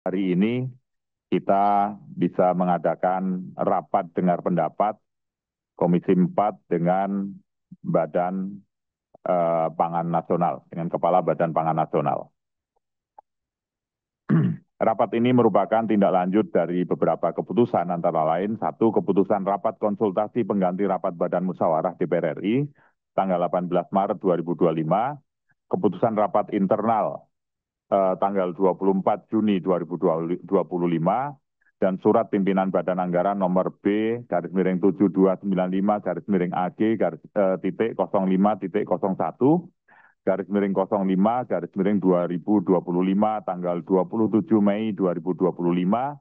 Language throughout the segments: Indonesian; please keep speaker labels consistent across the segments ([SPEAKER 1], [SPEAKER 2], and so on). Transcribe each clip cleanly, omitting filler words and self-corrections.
[SPEAKER 1] Hari ini kita bisa mengadakan rapat dengar pendapat Komisi 4 dengan Badan Pangan Nasional, dengan Kepala Badan Pangan Nasional. Rapat ini merupakan tindak lanjut dari beberapa keputusan, antara lain, satu, keputusan rapat konsultasi pengganti rapat Badan Musyawarah DPR RI, tanggal 18 Maret 2025, keputusan rapat internal tanggal 24 Juni 2025, dan surat pimpinan Badan Anggaran nomor B/7295-AG/AT05-01 tanggal 27 Mei 2025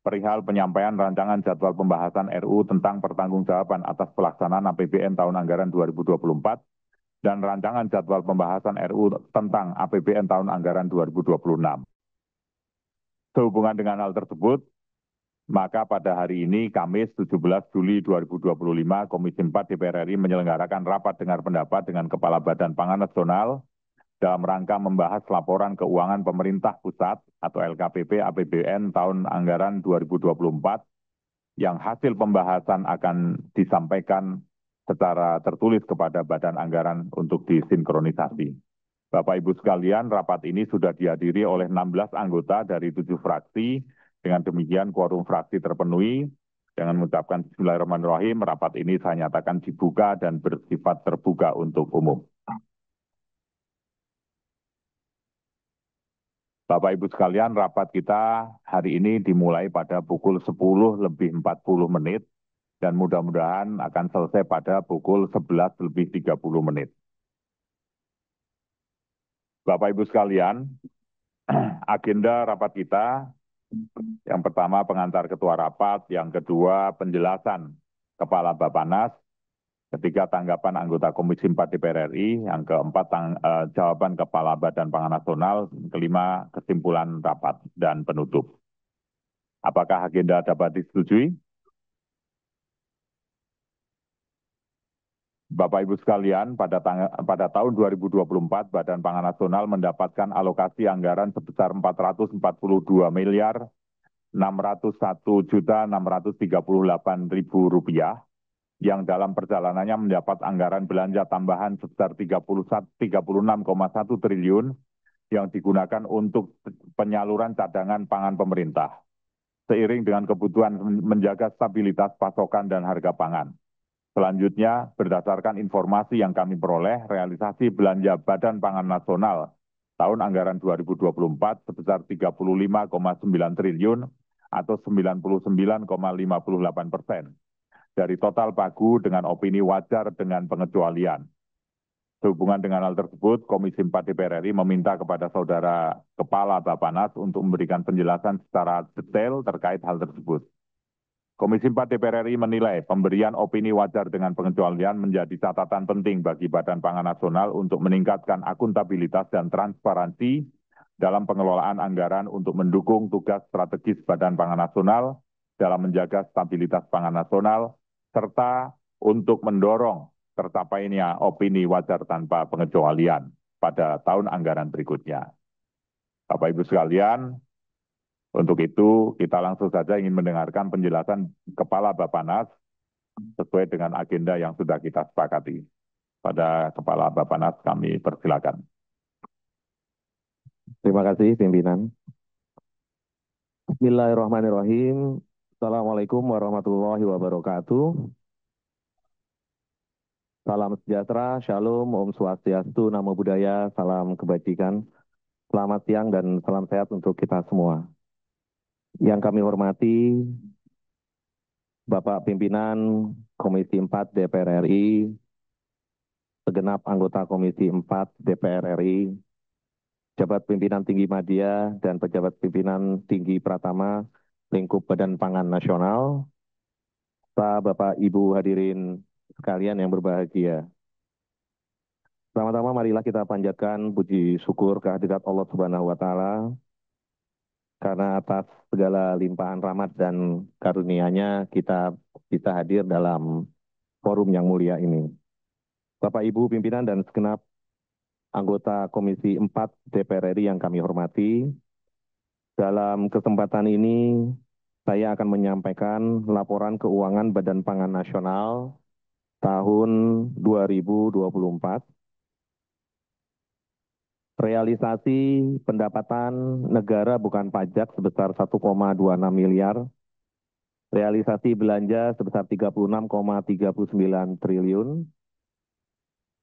[SPEAKER 1] perihal penyampaian rancangan jadwal pembahasan RUU tentang pertanggungjawaban atas pelaksanaan APBN tahun anggaran 2024 dan rancangan jadwal pembahasan RUU tentang APBN tahun anggaran 2026. Sehubungan dengan hal tersebut, maka pada hari ini, Kamis 17 Juli 2025, Komisi 4 DPR RI menyelenggarakan rapat dengar pendapat dengan Kepala Badan Pangan Nasional dalam rangka membahas laporan keuangan pemerintah pusat atau LKPP APBN tahun anggaran 2024 yang hasil pembahasan akan disampaikan secara tertulis kepada Badan Anggaran untuk disinkronisasi. Bapak Ibu sekalian, rapat ini sudah dihadiri oleh 16 anggota dari 7 fraksi. Dengan demikian, quorum fraksi terpenuhi. Dengan mengucapkan Bismillahirrahmanirrahim, rapat ini saya nyatakan dibuka dan bersifat terbuka untuk umum. Bapak Ibu sekalian, rapat kita hari ini dimulai pada pukul 10:40 dan mudah-mudahan akan selesai pada pukul 11:30. Bapak Ibu sekalian, agenda rapat kita, yang pertama pengantar ketua rapat, yang kedua penjelasan Kepala Bappenas, ketiga tanggapan anggota Komisi 4 DPR RI, yang keempat jawaban Kepala Badan Pangan Nasional, kelima kesimpulan rapat dan penutup. Apakah agenda dapat disetujui? Bapak Ibu sekalian, pada tahun 2024, Badan Pangan Nasional mendapatkan alokasi anggaran sebesar Rp442.601.638.000 yang dalam perjalanannya mendapat anggaran belanja tambahan sebesar 36,1 triliun yang digunakan untuk penyaluran cadangan pangan pemerintah, seiring dengan kebutuhan menjaga stabilitas pasokan dan harga pangan. Selanjutnya, berdasarkan informasi yang kami peroleh, realisasi belanja Badan Pangan Nasional tahun anggaran 2024 sebesar 35,9 triliun atau 99,58% dari total pagu dengan opini wajar dengan pengecualian. Sehubungan dengan hal tersebut, Komisi 4 DPR RI meminta kepada Saudara Kepala Bappenas untuk memberikan penjelasan secara detail terkait hal tersebut. Komisi 4 DPR RI menilai pemberian opini wajar dengan pengecualian menjadi catatan penting bagi Badan Pangan Nasional untuk meningkatkan akuntabilitas dan transparansi dalam pengelolaan anggaran untuk mendukung tugas strategis Badan Pangan Nasional dalam menjaga stabilitas pangan nasional, serta untuk mendorong tercapainya opini wajar tanpa pengecualian pada tahun anggaran berikutnya. Bapak Ibu sekalian, untuk itu, kita langsung saja ingin mendengarkan penjelasan Kepala Bappenas sesuai dengan agenda yang sudah kita sepakati. Pada Kepala Bappenas kami persilakan.
[SPEAKER 2] Terima kasih pimpinan. Bismillahirrahmanirrahim. Assalamualaikum warahmatullahi wabarakatuh. Salam sejahtera, shalom, om swastiastu, namo buddhaya, salam kebajikan. Selamat siang dan salam sehat untuk kita semua. Yang kami hormati Bapak Pimpinan Komisi 4 DPR RI, segenap anggota Komisi 4 DPR RI, pejabat pimpinan tinggi media dan pejabat pimpinan tinggi Pratama lingkup Badan Pangan Nasional, serta Bapak Ibu hadirin sekalian yang berbahagia. Pertama-tama marilah kita panjatkan puji syukur kehadirat Allah Subhanahu wa taala karena atas segala limpahan rahmat dan karunia-Nya kita bisa hadir dalam forum yang mulia ini. Bapak Ibu pimpinan dan segenap anggota Komisi 4 DPR RI yang kami hormati, Dalam kesempatan ini, saya akan menyampaikan laporan keuangan Badan Pangan Nasional tahun 2024. Realisasi pendapatan negara bukan pajak sebesar 1,26 miliar, realisasi belanja sebesar 36,39 triliun,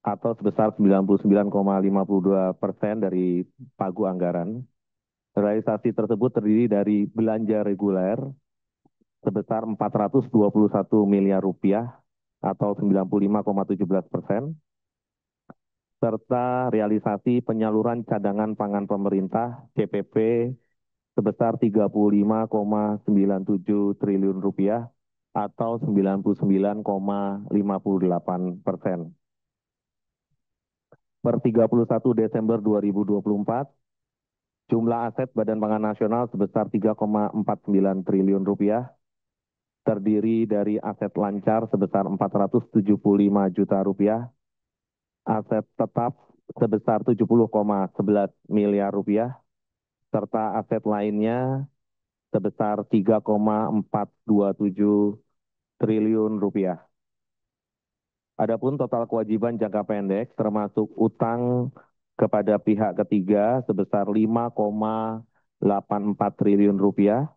[SPEAKER 2] atau sebesar 99,52% dari pagu anggaran. Realisasi tersebut terdiri dari belanja reguler sebesar 421 miliar rupiah atau 95,17%, serta realisasi penyaluran cadangan pangan pemerintah CPP sebesar 35,97 triliun rupiah atau 99,58%. Per 31 Desember 2024, jumlah aset Badan Pangan Nasional sebesar 3,49 triliun rupiah, terdiri dari aset lancar sebesar 475 juta rupiah, aset tetap sebesar 70,11 miliar rupiah, serta aset lainnya sebesar 3,427 triliun rupiah. Adapun total kewajiban jangka pendek termasuk utang kepada pihak ketiga sebesar 5,84 triliun rupiah,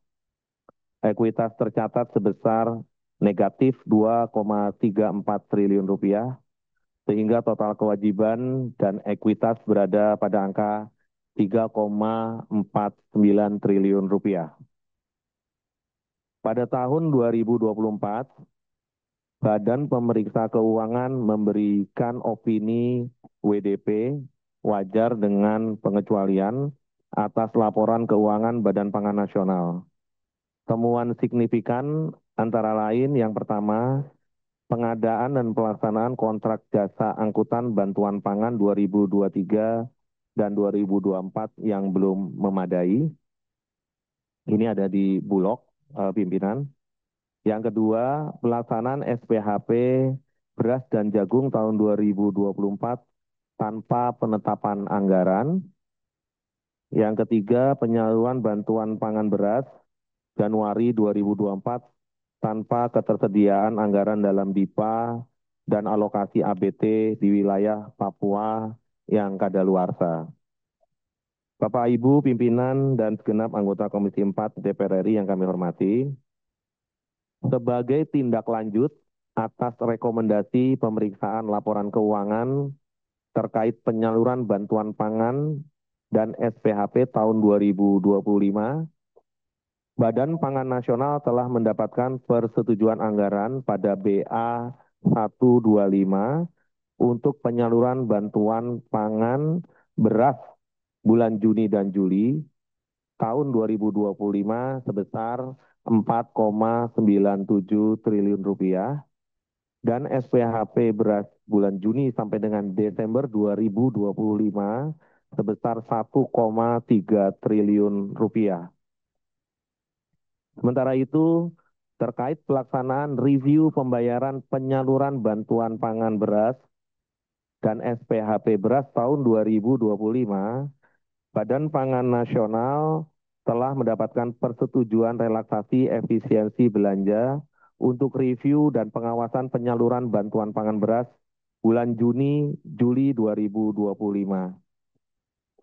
[SPEAKER 2] ekuitas tercatat sebesar negatif 2,34 triliun rupiah, sehingga total kewajiban dan ekuitas berada pada angka 3,49 triliun rupiah. Pada tahun 2024, Badan Pemeriksa Keuangan memberikan opini WDP wajar dengan pengecualian atas laporan keuangan Badan Pangan Nasional. Temuan signifikan antara lain yang pertama, pengadaan dan pelaksanaan kontrak jasa angkutan bantuan pangan 2023 dan 2024 yang belum memadai. Ini ada di Bulog, pimpinan. Yang kedua, pelaksanaan SPHP beras dan jagung tahun 2024 tanpa penetapan anggaran. Yang ketiga, penyaluran bantuan pangan beras Januari 2024 tanpa ketersediaan anggaran dalam DIPA dan alokasi ABT di wilayah Papua yang kadaluarsa. Bapak, Ibu, pimpinan, dan segenap anggota Komisi 4 DPR RI yang kami hormati, sebagai tindak lanjut atas rekomendasi pemeriksaan laporan keuangan terkait penyaluran bantuan pangan dan SPHP tahun 2025, Badan Pangan Nasional telah mendapatkan persetujuan anggaran pada BA 125 untuk penyaluran bantuan pangan beras bulan Juni dan Juli tahun 2025 sebesar 4,97 triliun rupiah dan SPHP beras bulan Juni sampai dengan Desember 2025 sebesar 1,3 triliun rupiah. Sementara itu, terkait pelaksanaan review pembayaran penyaluran bantuan pangan beras dan SPHP beras tahun 2025, Badan Pangan Nasional telah mendapatkan persetujuan relaksasi efisiensi belanja untuk review dan pengawasan penyaluran bantuan pangan beras bulan Juni-Juli 2025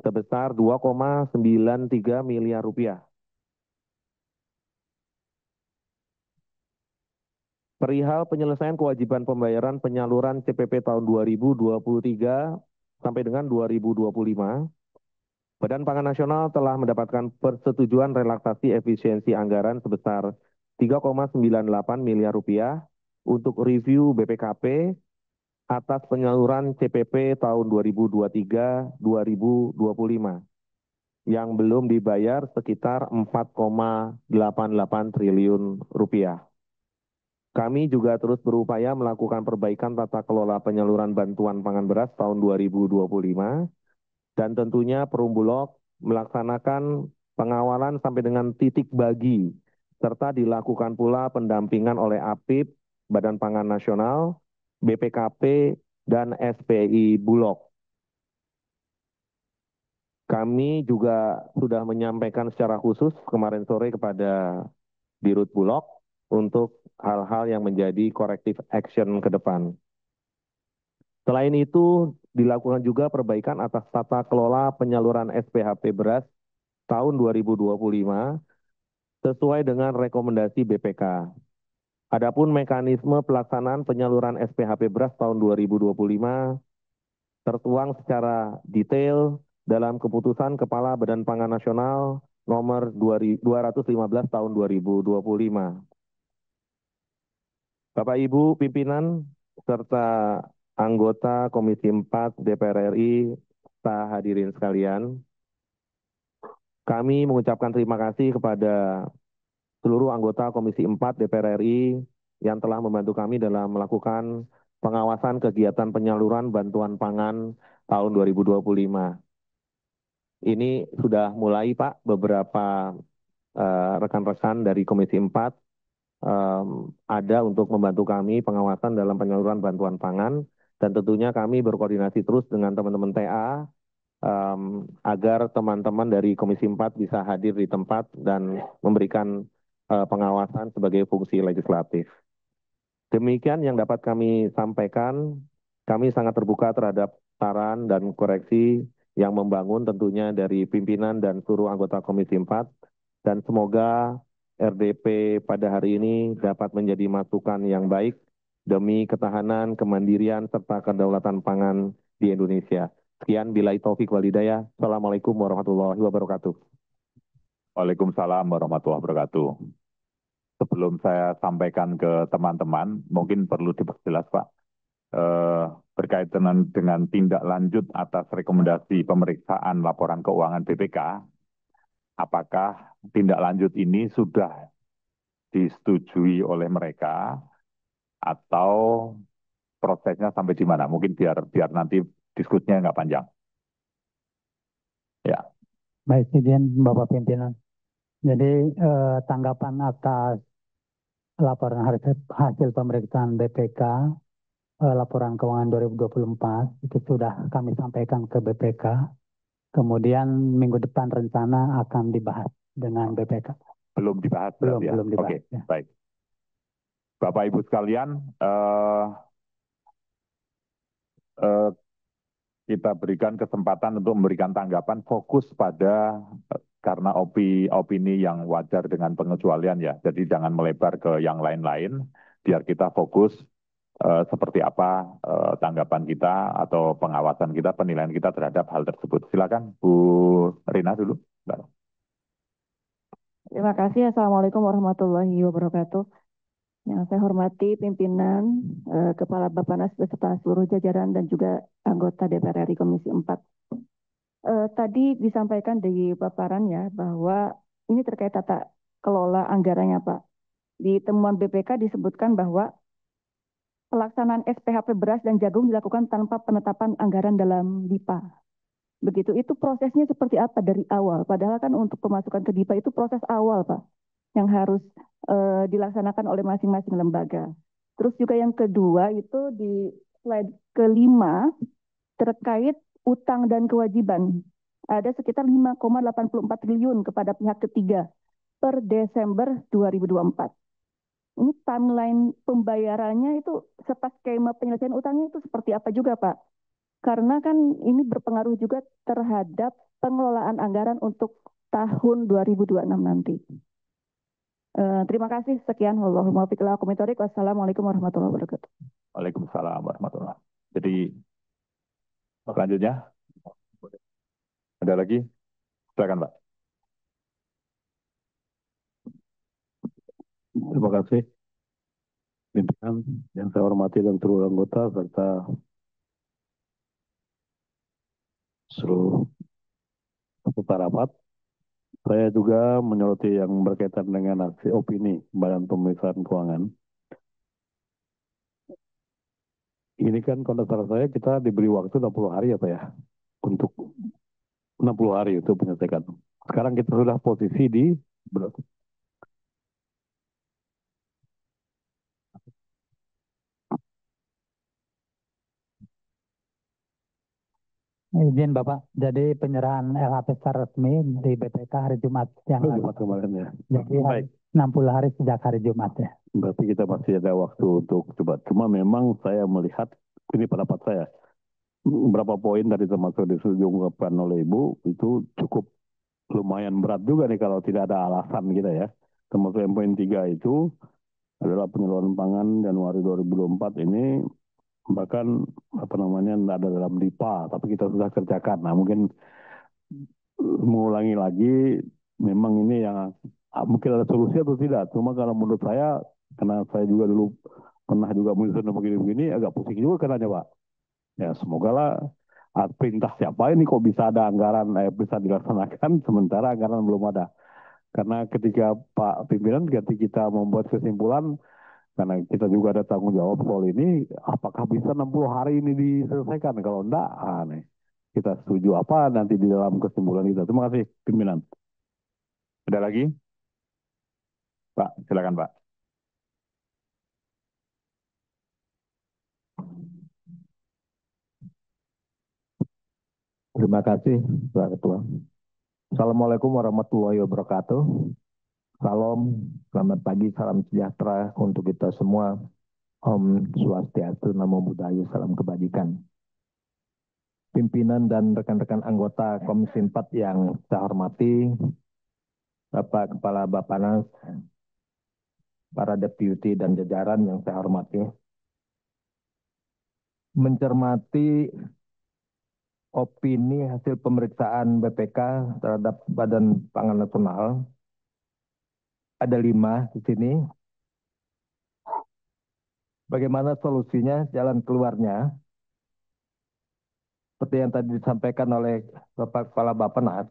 [SPEAKER 2] sebesar 2,93 miliar rupiah. Perihal penyelesaian kewajiban pembayaran penyaluran CPP tahun 2023 sampai dengan 2025, Badan Pangan Nasional telah mendapatkan persetujuan relaksasi efisiensi anggaran sebesar 3,98 miliar rupiah untuk review BPKP atas penyaluran CPP tahun 2023-2025 yang belum dibayar sekitar 4,88 triliun rupiah. Kami juga terus berupaya melakukan perbaikan tata kelola penyaluran bantuan pangan beras tahun 2025 dan tentunya Perum Bulog melaksanakan pengawalan sampai dengan titik bagi, serta dilakukan pula pendampingan oleh APIP, Badan Pangan Nasional, BPKP, dan SPI Bulog. Kami juga sudah menyampaikan secara khusus kemarin sore kepada Dirut Bulog untuk hal-hal yang menjadi corrective action ke depan. Selain itu, dilakukan juga perbaikan atas tata kelola penyaluran SPHP beras tahun 2025 sesuai dengan rekomendasi BPK. Adapun mekanisme pelaksanaan penyaluran SPHP beras tahun 2025 tertuang secara detail dalam keputusan Kepala Badan Pangan Nasional nomor 215 tahun 2025. Bapak Ibu pimpinan serta anggota Komisi 4 DPR RI serta hadirin sekalian, kami mengucapkan terima kasih kepada seluruh anggota Komisi 4 DPR RI yang telah membantu kami dalam melakukan pengawasan kegiatan penyaluran bantuan pangan tahun 2025. Ini sudah mulai Pak, beberapa rekan-rekan dari Komisi 4 ada untuk membantu kami pengawasan dalam penyaluran bantuan pangan, dan tentunya kami berkoordinasi terus dengan teman-teman TA agar teman-teman dari Komisi 4 bisa hadir di tempat dan memberikan pengawasan sebagai fungsi legislatif. Demikian yang dapat kami sampaikan. Kami sangat terbuka terhadap saran dan koreksi yang membangun tentunya dari pimpinan dan seluruh anggota Komisi 4. Dan semoga RDP pada hari ini dapat menjadi masukan yang baik demi ketahanan, kemandirian, serta kedaulatan pangan di Indonesia. Sekian, billahi taufik wal hidayah. Assalamualaikum warahmatullahi wabarakatuh.
[SPEAKER 1] Waalaikumsalam warahmatullahi wabarakatuh. Sebelum saya sampaikan ke teman-teman, mungkin perlu diperjelas Pak, berkaitan dengan tindak lanjut atas rekomendasi pemeriksaan laporan keuangan BPK, apakah tindak lanjut ini sudah disetujui oleh mereka atau prosesnya sampai di mana? Mungkin biar nanti diskusinya nggak panjang. Ya.
[SPEAKER 3] Baik, izin Bapak Pimpinan. Jadi tanggapan atas laporan hasil pemeriksaan BPK, laporan keuangan 2024, itu sudah kami sampaikan ke BPK. Kemudian minggu depan rencana akan dibahas dengan BPK.
[SPEAKER 1] Belum dibahas berarti ya?
[SPEAKER 3] Belum dibahas.
[SPEAKER 1] Oke,
[SPEAKER 3] Ya.
[SPEAKER 1] baik. Bapak Ibu sekalian, kita berikan kesempatan untuk memberikan tanggapan fokus pada karena opini yang wajar dengan pengecualian ya. Jadi jangan melebar ke yang lain-lain, biar kita fokus seperti apa tanggapan kita atau pengawasan kita, penilaian kita terhadap hal tersebut. Silakan Bu Rina dulu.
[SPEAKER 4] Terima kasih. Assalamualaikum warahmatullahi wabarakatuh. Yang saya hormati pimpinan, Kepala Bappenas beserta seluruh jajaran dan juga anggota DPR RI Komisi 4. Tadi disampaikan di paparan ya bahwa ini terkait tata kelola anggarannya Pak. Di temuan BPK disebutkan bahwa pelaksanaan SPHP beras dan jagung dilakukan tanpa penetapan anggaran dalam DIPA. Begitu, itu prosesnya seperti apa dari awal? Padahal kan untuk pemasukan ke DIPA itu proses awal Pak, yang harus dilaksanakan oleh masing-masing lembaga. Terus juga yang kedua itu di slide kelima terkait utang dan kewajiban. Ada sekitar 5,84 triliun kepada pihak ketiga per Desember 2024. Ini timeline pembayarannya itu serta skema penyelesaian utangnya itu seperti apa juga Pak? Karena kan ini berpengaruh juga terhadap pengelolaan anggaran untuk tahun 2026 nanti. Terima kasih. Sekian. Wassalamualaikum warahmatullahi wabarakatuh.
[SPEAKER 1] Waalaikumsalam warahmatullahi wabarakatuh. Jadi selanjutnya ada lagi? Silakan Pak.
[SPEAKER 5] Terima kasih pimpinan yang saya hormati dan seluruh anggota serta seluruh peserta rapat. Saya juga menyoroti yang berkaitan dengan aksi opini Badan Pemeriksaan Keuangan. Ini kan kalau salah saya kita diberi waktu 60 hari ya Pak ya, untuk 60 hari untuk menyelesaikan. Sekarang kita sudah posisi di berapa?
[SPEAKER 3] Izin Bapak, jadi penyerahan LHP secara resmi di BPK hari Jumat yang lalu.
[SPEAKER 5] Jumat kemarin ya.
[SPEAKER 3] Jadi
[SPEAKER 5] Baik.
[SPEAKER 3] 60 hari sejak hari Jumat ya.
[SPEAKER 5] Berarti kita masih ada waktu untuk coba. Cuma memang saya melihat, ini pendapat saya, beberapa poin tadi termasuk disebutkan oleh Ibu, itu cukup lumayan berat juga nih kalau tidak ada alasan kita ya. Termasuk yang poin 3 itu adalah penyaluran pangan Januari 2024 ini bahkan apa namanya tidak ada dalam DIPA, tapi kita sudah kerjakan. Nah mungkin mengulangi lagi, memang ini yang mungkin ada solusi atau tidak. Cuma kalau menurut saya, karena saya juga dulu pernah juga menyusun begini-begini, agak pusing juga karena Pak. Ya semoga lah perintah siapa ini kok bisa ada anggaran bisa dilaksanakan sementara anggaran belum ada. Karena ketika Pak pimpinan ketika kita membuat kesimpulan, karena kita juga ada tanggung jawab soal ini, apakah bisa 60 hari ini diselesaikan? Kalau enggak, aneh. Kita setuju apa nanti di dalam kesimpulan kita. Terima kasih pimpinan.
[SPEAKER 1] Ada lagi? Pak, silakan Pak.
[SPEAKER 2] Terima kasih, Pak Ketua. Assalamualaikum warahmatullahi wabarakatuh. Salam, selamat pagi, salam sejahtera untuk kita semua. Om Swastiastu, Namo Buddhaya, salam kebajikan. Pimpinan dan rekan-rekan anggota Komisi 4 yang saya hormati, Bapak Kepala Bappenas, para deputi dan jajaran yang saya hormati. Mencermati opini hasil pemeriksaan BPK terhadap Badan Pangan Nasional, ada 5 di sini. Bagaimana solusinya, jalan keluarnya? Seperti yang tadi disampaikan oleh Bapak Kepala Bappenas,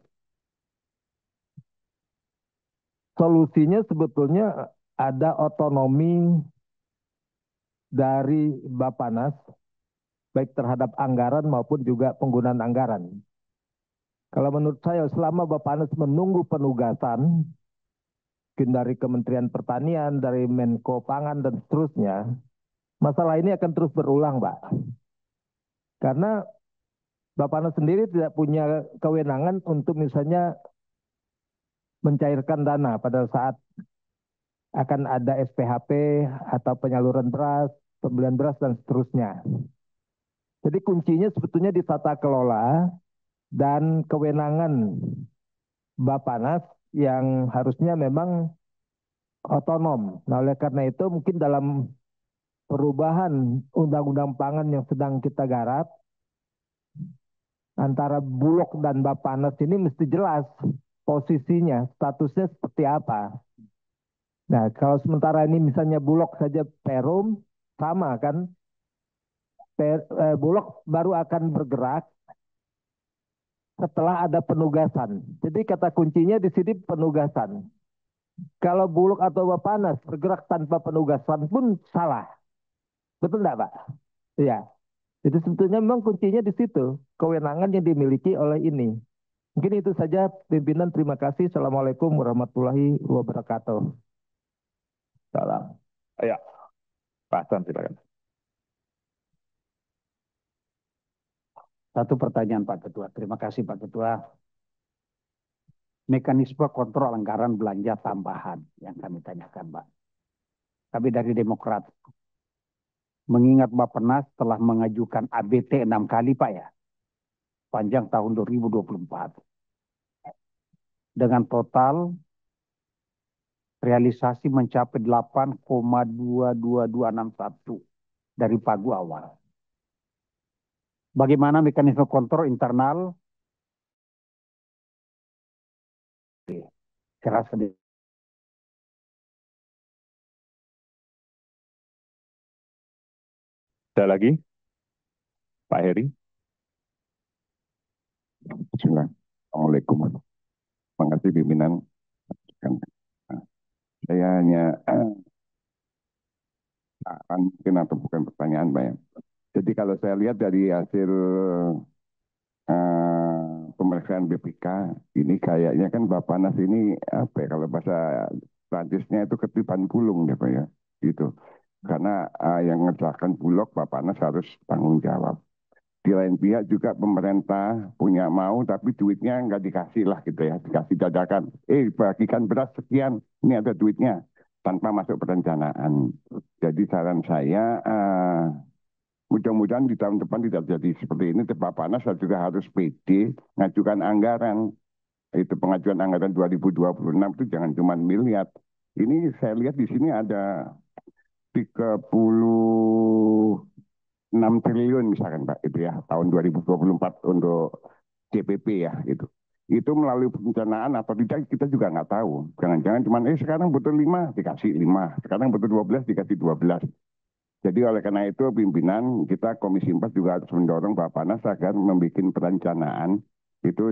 [SPEAKER 2] solusinya sebetulnya ada otonomi dari Bappenas, baik terhadap anggaran maupun juga penggunaan anggaran. Kalau menurut saya, selama Bappenas menunggu penugasan, mungkin dari Kementerian Pertanian, dari Menko Pangan, dan seterusnya, masalah ini akan terus berulang, Pak. Karena Bappenas sendiri tidak punya kewenangan untuk misalnya mencairkan dana pada saat akan ada SPHP atau penyaluran beras, pembelian beras, dan seterusnya. Jadi kuncinya sebetulnya di tata kelola dan kewenangan Bappenas yang harusnya memang otonom. Nah, oleh karena itu mungkin dalam perubahan undang-undang pangan yang sedang kita garap, antara Bulog dan Bappenas ini mesti jelas posisinya, statusnya seperti apa. Nah, kalau sementara ini misalnya Bulog saja Perum, sama kan, Bulog baru akan bergerak setelah ada penugasan. Jadi kata kuncinya di sini penugasan. Kalau Bulog atau Bappenas bergerak tanpa penugasan pun salah. Betul enggak, Pak? Iya. Jadi sebetulnya memang kuncinya di situ, kewenangan yang dimiliki oleh ini. Mungkin itu saja, pimpinan. Terima kasih. Assalamualaikum warahmatullahi wabarakatuh.
[SPEAKER 1] Salam. Ya, Pak Hasan silakan.
[SPEAKER 6] Satu pertanyaan Pak Ketua. Terima kasih Pak Ketua. Mekanisme kontrol anggaran belanja tambahan yang kami tanyakan Pak. Kami dari Demokrat. Mengingat Bappenas telah mengajukan ABT 6 kali Pak ya. Panjang tahun 2024. Dengan total realisasi mencapai 8,22261 dari pagu awal. Bagaimana mekanisme kontrol internal? Saya rasa
[SPEAKER 1] Ada lagi? Pak Heri?
[SPEAKER 7] Assalamualaikum. Terima kasih pimpinan. Saya hanya saran mungkin atau bukan pertanyaan Pak ya. Jadi kalau saya lihat dari hasil pemeriksaan BPK ini kayaknya kan Bappenas ini apa ya, kalau bahasa Prancisnya itu ketipan pulung ya Pak ya, gitu. Karena yang ngerjakan Bulog Bappenas harus tanggung jawab. di lain pihak juga pemerintah punya mau tapi duitnya nggak dikasih lah gitu ya, dikasih dadakan. Bagikan beras sekian, ini ada duitnya tanpa masuk perencanaan. Jadi saran saya mudah-mudahan di tahun depan tidak jadi seperti ini. Bapanas juga harus PD ngajukan anggaran. Itu pengajuan anggaran 2026 itu jangan cuma miliar. Ini saya lihat di sini ada 36 triliun misalkan Pak, itu ya, tahun 2024 untuk CPP ya, gitu. Itu melalui perencanaan atau tidak kita juga nggak tahu. Jangan-jangan cuma sekarang butuh 5 dikasih 5, sekarang butuh 12 dikasih 12. Jadi oleh karena itu pimpinan kita Komisi 4 juga harus mendorong Bappenas agar membuat perencanaan itu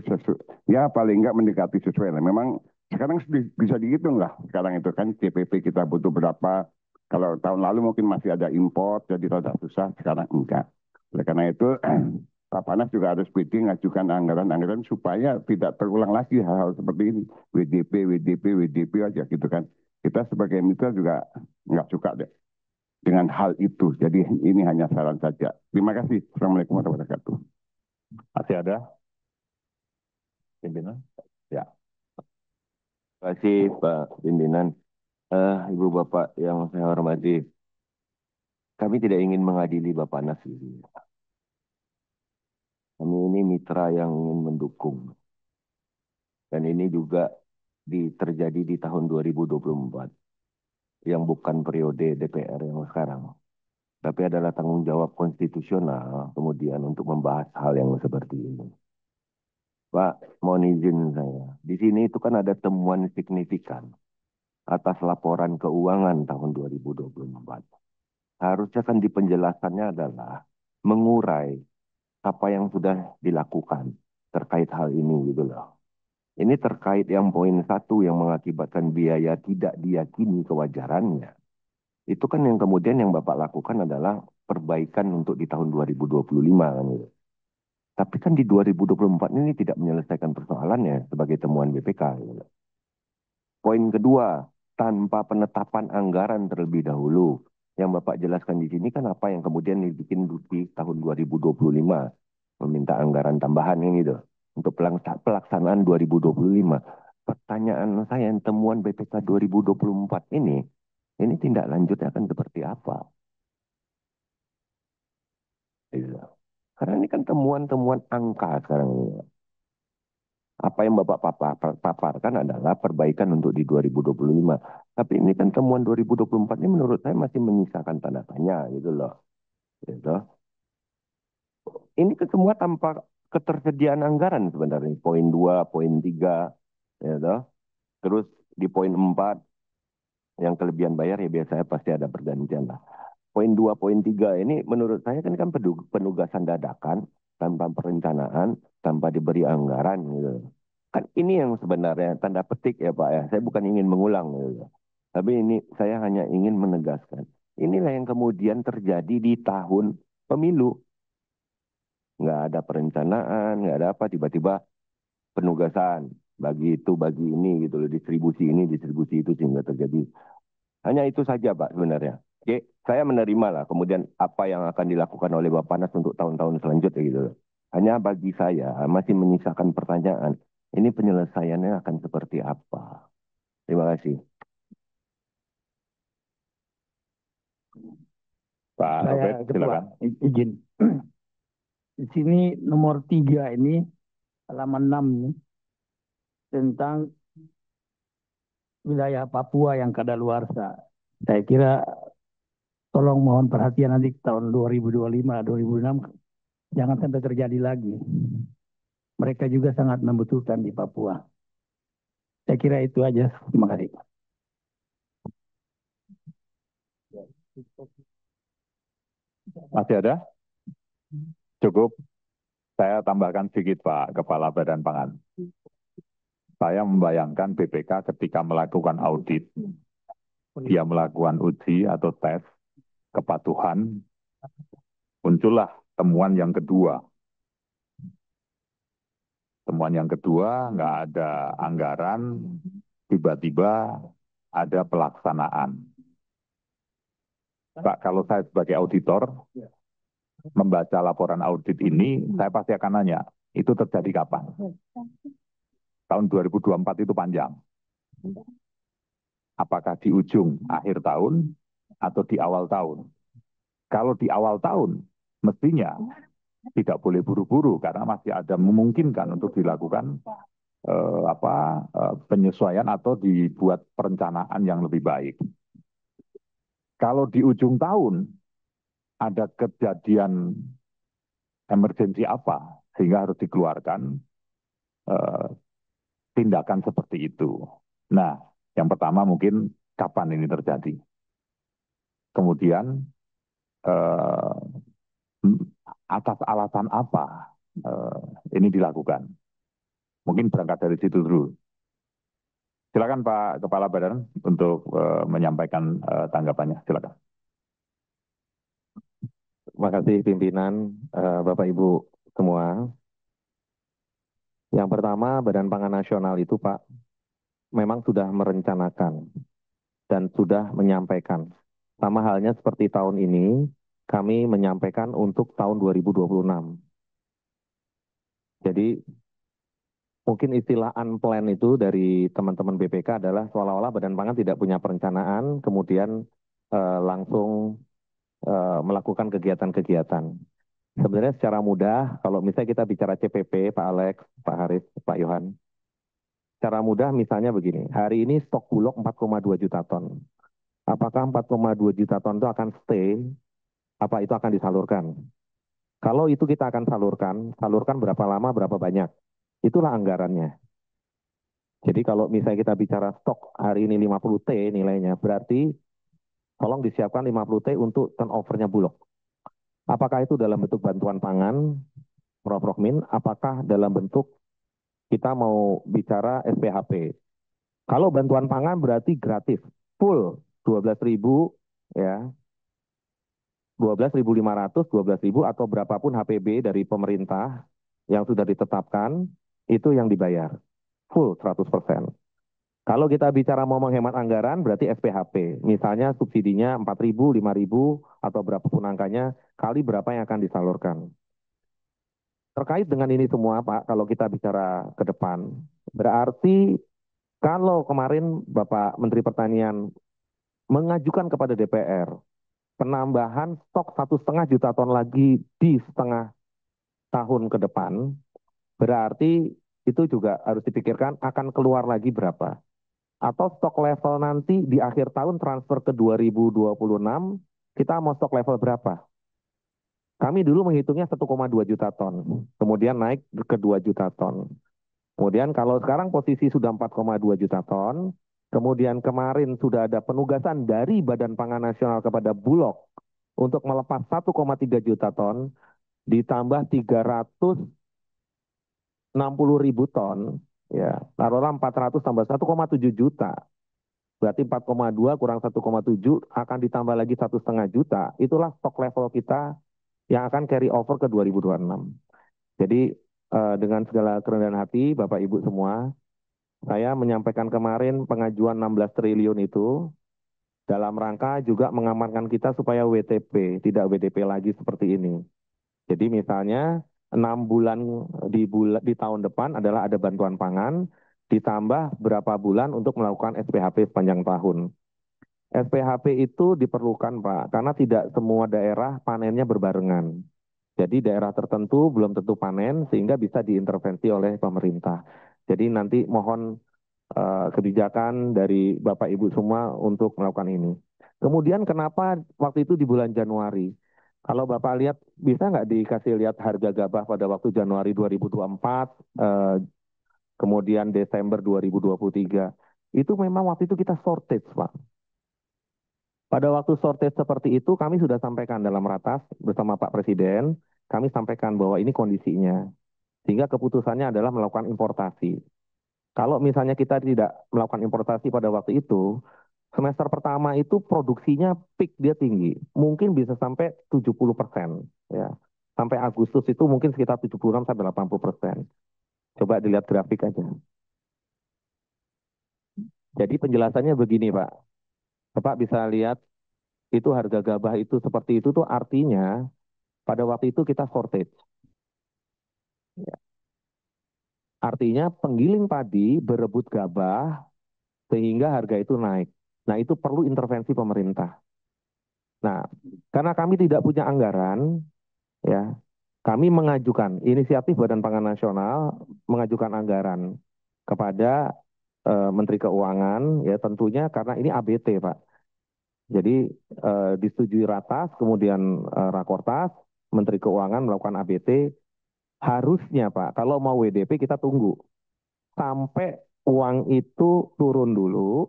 [SPEAKER 7] ya paling nggak mendekati sesuai lah. Memang sekarang bisa dihitung lah. Sekarang itu kan CPP kita butuh berapa. Kalau tahun lalu mungkin masih ada impor, jadi rada susah. Sekarang enggak. Oleh karena itu Bappenas juga harus PD ngajukan anggaran-anggaran supaya tidak terulang lagi hal-hal seperti ini. WDP aja gitu kan. Kita sebagai mitra juga nggak suka deh dengan hal itu. Jadi ini hanya saran saja. Terima kasih. Assalamualaikum warahmatullahi wabarakatuh.
[SPEAKER 1] Masih ada? Pimpinan? Ya.
[SPEAKER 8] Terima kasih Pak Pimpinan. Ibu Bapak yang saya hormati, kami tidak ingin mengadili Bappenas. Kami ini mitra yang ingin mendukung. Dan ini juga terjadi di tahun 2024. Yang bukan periode DPR yang sekarang. Tapi adalah tanggung jawab konstitusional kemudian untuk membahas hal yang seperti ini. Pak, mohon izin saya. Di sini itu kan ada temuan signifikan atas laporan keuangan tahun 2024. Harusnya kan di penjelasannya adalah mengurai apa yang sudah dilakukan terkait hal ini gitu loh. Ini terkait yang poin 1 yang mengakibatkan biaya tidak diyakini kewajarannya. Itu kan yang kemudian yang Bapak lakukan adalah perbaikan untuk di tahun 2025 kan gitu. Tapi kan di 2024 ini tidak menyelesaikan persoalannya sebagai temuan BPK. Gitu. Poin kedua, tanpa penetapan anggaran terlebih dahulu. Yang Bapak jelaskan di sini kan apa yang kemudian dibikin di tahun 2025. Meminta anggaran tambahan yang gitu. Untuk pelaksanaan 2025. Pertanyaan saya, temuan BPK 2024 ini tindak lanjutnya akan seperti apa? Gitu. Karena ini kan temuan-temuan angka sekarang ini. Apa yang Bapak paparkan adalah perbaikan untuk di 2025. Tapi ini kan temuan 2024 ini menurut saya masih menyisakan tanda tanya gitu loh. Gitu. Ini semua tanpa ketersediaan anggaran sebenarnya. Poin 2, poin 3. Gitu. Terus di poin 4, yang kelebihan bayar ya biasanya pasti ada pergantian lah. Poin 2, poin 3 ini menurut saya kan penugasan dadakan tanpa perencanaan, tanpa diberi anggaran gitu. Kan ini yang sebenarnya tanda petik ya Pak ya. Saya bukan ingin mengulang gitu. Tapi ini saya hanya ingin menegaskan. Inilah yang kemudian terjadi di tahun pemilu. Nggak ada perencanaan, nggak ada apa, tiba-tiba penugasan. Bagi itu, bagi ini gitu loh. Distribusi ini, distribusi itu sehingga terjadi. Hanya itu saja Pak sebenarnya. Oke, saya menerima lah kemudian apa yang akan dilakukan oleh Bappenas untuk tahun-tahun selanjutnya gitu. Hanya bagi saya masih menyisakan pertanyaan, ini penyelesaiannya akan seperti apa? Terima kasih.
[SPEAKER 1] Pak Robert, silakan.
[SPEAKER 6] Izin. Di sini nomor 3 ini, halaman 6 ini, tentang wilayah Papua yang kadaluarsa. Saya kira tolong mohon perhatian nanti tahun 2025, 2026 jangan sampai terjadi lagi. Mereka juga sangat membutuhkan di Papua. Saya kira itu aja. Terima kasih.
[SPEAKER 1] Masih ada? Cukup. Saya tambahkan sedikit Pak Kepala Badan Pangan. Saya membayangkan BPK ketika melakukan audit, dia melakukan uji atau tes kepatuhan, muncullah temuan yang kedua. Temuan yang kedua, nggak ada anggaran, tiba-tiba ada pelaksanaan. Pak, kalau saya sebagai auditor, membaca laporan audit ini, saya pasti akan nanya, itu terjadi kapan? Tahun 2024 itu panjang. Apakah di ujung akhir tahun atau di awal tahun? Kalau di awal tahun, mestinya tidak boleh buru-buru karena masih ada memungkinkan untuk dilakukan penyesuaian atau dibuat perencanaan yang lebih baik. Kalau di ujung tahun ada kejadian emergensi apa sehingga harus dikeluarkan tindakan seperti itu. Nah, yang pertama mungkin kapan ini terjadi. Kemudian atas alasan apa ini dilakukan. Mungkin berangkat dari situ dulu. Silakan Pak Kepala Badan untuk menyampaikan tanggapannya. Silakan.
[SPEAKER 2] Terima kasih pimpinan, Bapak Ibu semua. Yang pertama, Badan Pangan Nasional itu Pak, memang sudah merencanakan dan sudah menyampaikan. Sama halnya seperti tahun ini, kami menyampaikan untuk tahun 2026. Jadi, mungkin istilah unplanned itu dari teman-teman BPK adalah seolah-olah Badan Pangan tidak punya perencanaan, kemudian langsung melakukan kegiatan-kegiatan. Sebenarnya secara mudah, kalau misalnya kita bicara CPP, Pak Alex, Pak Haris, Pak Yohan, secara mudah misalnya begini, hari ini stok bulog 4,2 juta ton. Apakah 4,2 juta ton itu akan stay, apa itu akan disalurkan? Kalau itu kita akan salurkan berapa lama, berapa banyak? Itulah anggarannya. Jadi kalau misalnya kita bicara stok hari ini 50 T nilainya, berarti tolong disiapkan 50 T untuk turnover-nya bulog. Apakah itu dalam bentuk bantuan pangan, Prof. Rokmin, apakah dalam bentuk kita mau bicara SPHP. Kalau bantuan pangan berarti gratis, full 12.000 ya. 12.500, 12.000 atau berapapun HPB dari pemerintah yang sudah ditetapkan, itu yang dibayar. Full 100%. Kalau kita bicara mau menghemat anggaran, berarti SPHP. Misalnya subsidinya 4.000, 5.000, atau berapapun angkanya, kali berapa yang akan disalurkan. Terkait dengan ini semua, Pak, kalau kita bicara ke depan, berarti kalau kemarin Bapak Menteri Pertanian mengajukan kepada DPR penambahan stok 1,5 juta ton lagi di setengah tahun ke depan, berarti itu juga harus dipikirkan akan keluar lagi berapa. Atau stok level nanti di akhir tahun transfer ke 2026, kita mau stok level berapa? Kami dulu menghitungnya 1,2 juta ton, kemudian naik ke 2 juta ton. Kemudian kalau sekarang posisi sudah 4,2 juta ton, kemudian kemarin sudah ada penugasan dari Badan Pangan Nasional kepada Bulog untuk melepas 1,3 juta ton, ditambah 360.000 ton, ya, taruhlah 400 tambah 1,7 juta. Berarti 4,2 kurang 1,7 akan ditambah lagi 1,5 juta. Itulah stok level kita yang akan carry over ke 2026. Jadi dengan segala kerendahan hati, Bapak Ibu semua, saya menyampaikan kemarin pengajuan 16 triliun itu dalam rangka juga mengamankan kita supaya WTP, tidak WTP lagi seperti ini. Jadi misalnya 6 bulan di tahun depan adalah ada bantuan pangan, ditambah berapa bulan untuk melakukan SPHP sepanjang tahun. SPHP itu diperlukan, Pak, karena tidak semua daerah panennya berbarengan. Jadi daerah tertentu belum tentu panen sehingga bisa diintervensi oleh pemerintah. Jadi nanti mohon kebijakan dari Bapak Ibu semua untuk melakukan ini. Kemudian kenapa waktu itu di bulan Januari? Kalau Bapak lihat, bisa nggak dikasih lihat harga gabah pada waktu Januari 2024, kemudian Desember 2023. Itu memang waktu itu kita shortage, Pak. Pada waktu shortage seperti itu, kami sudah sampaikan dalam ratas bersama Pak Presiden, kami sampaikan bahwa ini kondisinya. Sehingga keputusannya adalah melakukan importasi. Kalau misalnya kita tidak melakukan importasi pada waktu itu, semester pertama itu produksinya peak dia tinggi. Mungkin bisa sampai 70%. Ya. Sampai Agustus itu mungkin sekitar 76-80%. Coba dilihat grafik aja. Jadi penjelasannya begini, Pak. Bapak bisa lihat itu harga gabah itu seperti itu tuh artinya pada waktu itu kita shortage. Ya. Artinya penggiling padi berebut gabah sehingga harga itu naik. Nah, itu perlu intervensi pemerintah. Nah, karena kami tidak punya anggaran, ya, kami mengajukan inisiatif Badan Pangan Nasional mengajukan anggaran kepada Menteri Keuangan, ya tentunya karena ini ABT, Pak. Jadi disetujui ratas, kemudian Rakortas, Menteri Keuangan melakukan ABT. Harusnya Pak, kalau mau WDP kita tunggu sampai uang itu turun dulu,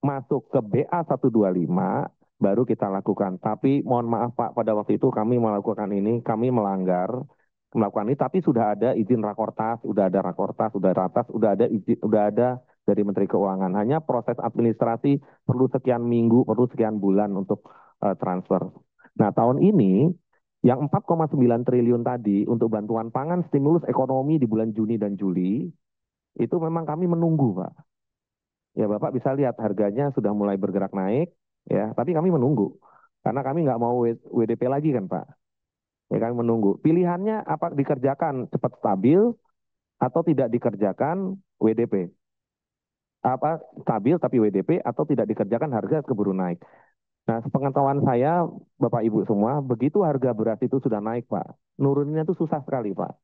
[SPEAKER 2] masuk ke BA 125, baru kita lakukan. Tapi mohon maaf Pak, pada waktu itu kami melakukan ini, kami melakukan ini, tapi sudah ada izin Rakortas, sudah ada Rakortas, sudah ratas, sudah ada izin, sudah ada dari Menteri Keuangan. Hanya proses administrasi perlu sekian minggu, perlu sekian bulan untuk transfer. Nah, tahun ini yang 4,9 triliun tadi untuk bantuan pangan stimulus ekonomi di bulan Juni dan Juli, itu memang kami menunggu, Pak. Ya, Bapak bisa lihat harganya sudah mulai bergerak naik, ya, tapi kami menunggu. Karena kami nggak mau WDP lagi kan, Pak. Ya, kami menunggu. Pilihannya apa dikerjakan cepat stabil atau tidak dikerjakan WDP. Apa stabil tapi WDP atau tidak dikerjakan harga keburu naik. Nah, sepengetahuan saya, Bapak Ibu semua, begitu harga beras itu sudah naik, Pak, nuruninnya itu susah sekali, Pak.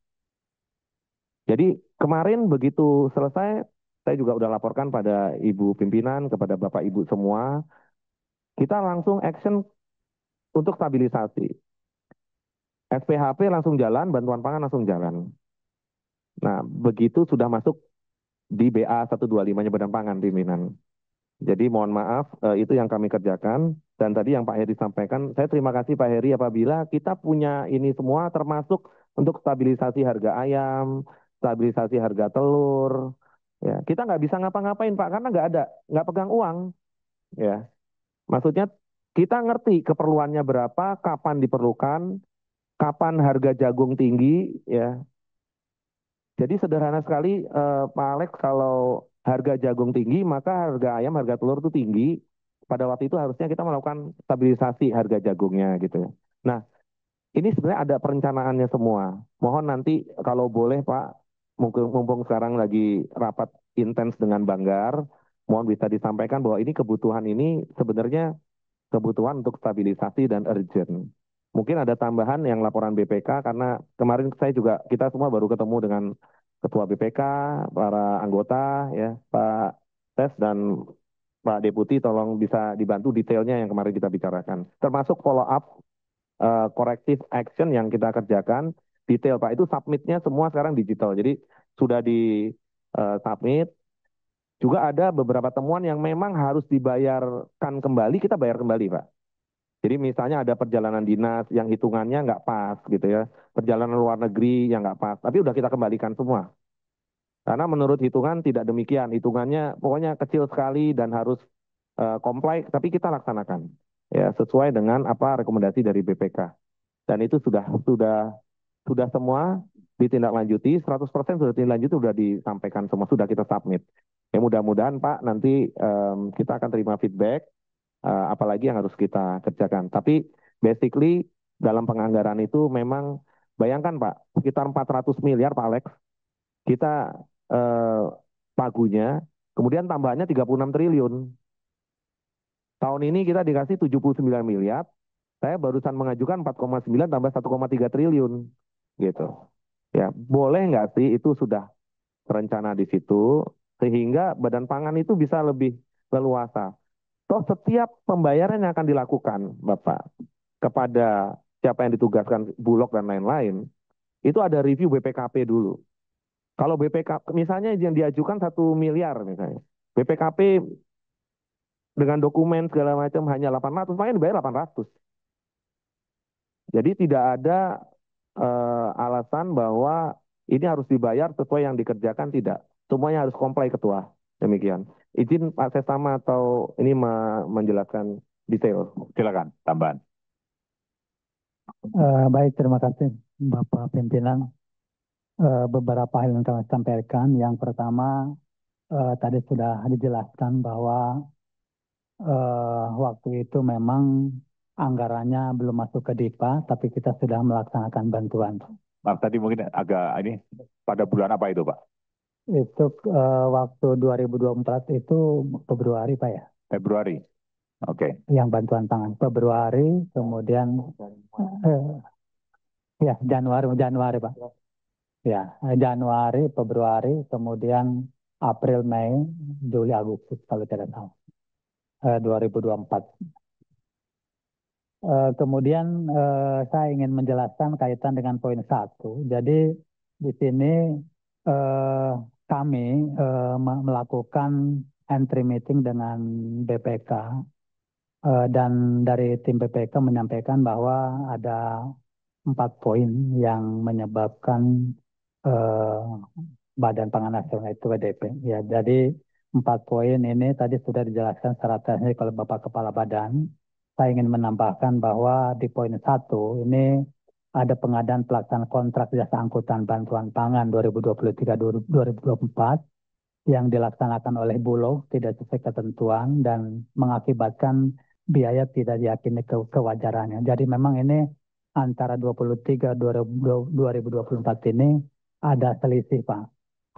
[SPEAKER 2] Jadi kemarin begitu selesai, saya juga udah laporkan pada Ibu pimpinan, kepada Bapak Ibu semua, kita langsung action untuk stabilisasi. SPHP langsung jalan, bantuan pangan langsung jalan. Nah, begitu sudah masuk di BA 125-nya Badan Pangan pimpinan. Jadi mohon maaf, itu yang kami kerjakan. Dan tadi yang Pak Heri sampaikan, saya terima kasih Pak Heri apabila kita punya ini semua termasuk untuk stabilisasi harga ayam, stabilisasi harga telur. Ya, kita nggak bisa ngapa-ngapain Pak, karena nggak pegang uang. Ya, maksudnya kita ngerti keperluannya berapa, kapan diperlukan, kapan harga jagung tinggi, ya. Jadi sederhana sekali, Pak Alex, kalau harga jagung tinggi, maka harga ayam, harga telur itu tinggi. Pada waktu itu harusnya kita melakukan stabilisasi harga jagungnya gitu ya. Nah, ini sebenarnya ada perencanaannya semua. Mohon nanti kalau boleh Pak, mumpung sekarang lagi rapat intens dengan Banggar, mohon bisa disampaikan bahwa ini kebutuhan ini sebenarnya kebutuhan untuk stabilisasi dan urgent. Mungkin ada tambahan yang laporan BPK karena kemarin kita semua baru ketemu dengan Ketua BPK, para anggota ya, Pak Tes dan Pak Deputi tolong bisa dibantu detailnya yang kemarin kita bicarakan. Termasuk follow up corrective action yang kita kerjakan detail Pak, itu submitnya semua sekarang digital. Jadi sudah di submit. Juga ada beberapa temuan yang memang harus dibayarkan kembali, kita bayar kembali Pak. Jadi misalnya ada perjalanan dinas yang hitungannya nggak pas gitu ya, perjalanan luar negeri yang nggak pas, tapi udah kita kembalikan semua. Karena menurut hitungan tidak demikian, hitungannya pokoknya kecil sekali dan harus comply, tapi kita laksanakan ya sesuai dengan apa rekomendasi dari BPK. Dan itu sudah semua ditindaklanjuti, 100% sudah ditindaklanjuti, sudah disampaikan semua, sudah kita submit. Ya mudah-mudahan Pak nanti kita akan terima feedback apalagi yang harus kita kerjakan. Tapi basically dalam penganggaran itu memang bayangkan Pak, sekitar 400 miliar Pak Alex, kita pagunya, kemudian tambahannya 36 triliun. Tahun ini kita dikasih 79 miliar, saya barusan mengajukan 4,9 tambah 1,3 triliun. Gitu. Ya, boleh nggak sih itu sudah terencana di situ, sehingga Badan Pangan itu bisa lebih leluasa. Toh setiap pembayaran yang akan dilakukan, Bapak, kepada siapa yang ditugaskan Bulog dan lain-lain, itu ada review BPKP dulu. Kalau BPKP, misalnya yang diajukan 1 miliar misalnya, BPKP dengan dokumen segala macam hanya 800, makanya dibayar 800. Jadi tidak ada alasan bahwa ini harus dibayar sesuai yang dikerjakan, tidak. Semuanya harus comply Ketua. Demikian. Izin Pak Sesama atau ini menjelaskan detail.
[SPEAKER 1] Silakan, tambahan.
[SPEAKER 3] Baik, terima kasih Bapak Pimpinan. Beberapa hal yang kami sampaikan. Yang pertama, tadi sudah dijelaskan bahwa waktu itu memang anggarannya belum masuk ke DIPA, tapi kita sudah melaksanakan bantuan.
[SPEAKER 1] Maaf, tadi mungkin agak ini pada bulan apa itu, Pak?
[SPEAKER 3] Itu waktu 2024 itu Februari, Pak ya,
[SPEAKER 1] Februari. Oke.
[SPEAKER 3] yang bantuan pangan. Februari, kemudian ya Januari, Pak. Ya, Januari, Februari, kemudian April, Mei, Juli, Agustus kalau tidak salah. 2024. Kemudian saya ingin menjelaskan kaitan dengan poin 1. Jadi di sini kami melakukan entry meeting dengan BPK dan dari tim BPK menyampaikan bahwa ada 4 poin yang menyebabkan Badan Pangan Nasional itu BDP. Ya, jadi 4 poin ini tadi sudah dijelaskan secara teknis oleh Bapak Kepala Badan. Saya ingin menambahkan bahwa di poin 1 ini ada pengadaan pelaksanaan kontrak jasa angkutan bantuan pangan 2023-2024 yang dilaksanakan oleh Bulog tidak sesuai ketentuan dan mengakibatkan biaya tidak diyakini kewajarannya. Jadi memang ini antara 2023-2024 ini ada selisih, Pak.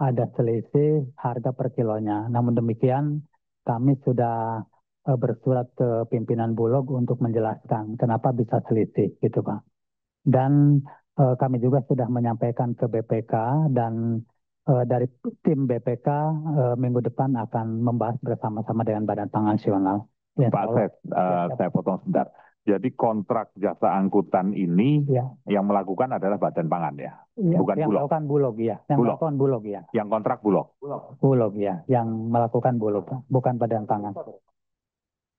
[SPEAKER 3] Ada selisih harga per kilonya. Namun demikian kami sudah bersurat ke pimpinan Bulog untuk menjelaskan kenapa bisa selisih gitu, Pak. Dan kami juga sudah menyampaikan ke BPK dan dari tim BPK minggu depan akan membahas bersama-sama dengan Badan Pangan Nasional.
[SPEAKER 1] Pak Asep, saya potong sebentar. Jadi kontrak jasa angkutan ini yang melakukan adalah Badan Pangan ya, bukan
[SPEAKER 3] yang
[SPEAKER 1] Bulog.
[SPEAKER 3] Melakukan Bulog ya, yang
[SPEAKER 1] Bulog.
[SPEAKER 3] melakukan Bulog ya.
[SPEAKER 1] Yang kontrak Bulog.
[SPEAKER 3] Bulog ya, yang melakukan Bulog, bukan Badan Pangan.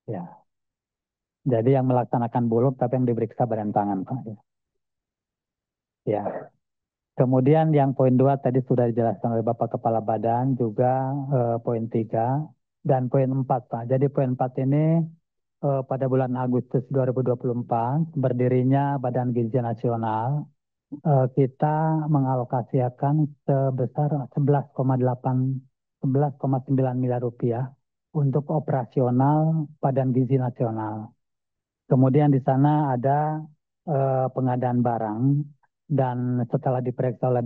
[SPEAKER 3] Ya. Jadi yang melaksanakan Bulog tapi yang diperiksa Badan Pangan, Pak. Ya. Kemudian yang poin 2 tadi sudah dijelaskan oleh Bapak Kepala Badan, juga poin 3 dan poin 4, Pak. Jadi poin 4 ini pada bulan Agustus 2024 berdirinya Badan Gizi Nasional, kita mengalokasikan sebesar 11,9 miliar rupiah untuk operasional Badan Gizi Nasional. Kemudian di sana ada pengadaan barang dan setelah diperiksa oleh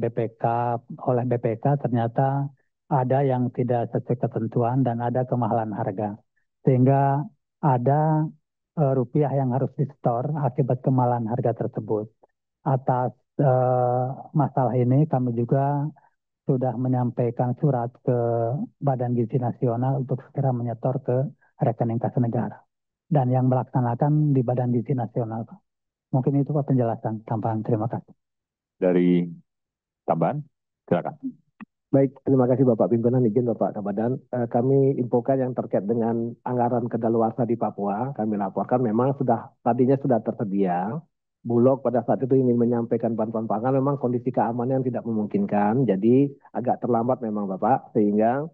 [SPEAKER 3] BPK ternyata ada yang tidak sesuai ketentuan dan ada kemahalan harga. Sehingga ada rupiah yang harus di-store akibat kemahalan harga tersebut. Atas masalah ini kami juga sudah menyampaikan surat ke Badan Gizi Nasional untuk segera menyetor ke rekening kas negara. Dan yang melaksanakan di Badan Gizi Nasional, Pak. Mungkin itu Pak penjelasan tambahan. Terima kasih.
[SPEAKER 1] Dari tambahan, silakan.
[SPEAKER 2] Baik, terima kasih Bapak Pimpinan, izin Bapak Kabadan. Kami infokan yang terkait dengan anggaran kedaluarsa di Papua, kami laporkan memang tadinya sudah tersedia. Bulog pada saat itu ingin menyampaikan bantuan pangan, memang kondisi keamanan tidak memungkinkan, jadi agak terlambat memang Bapak, sehingga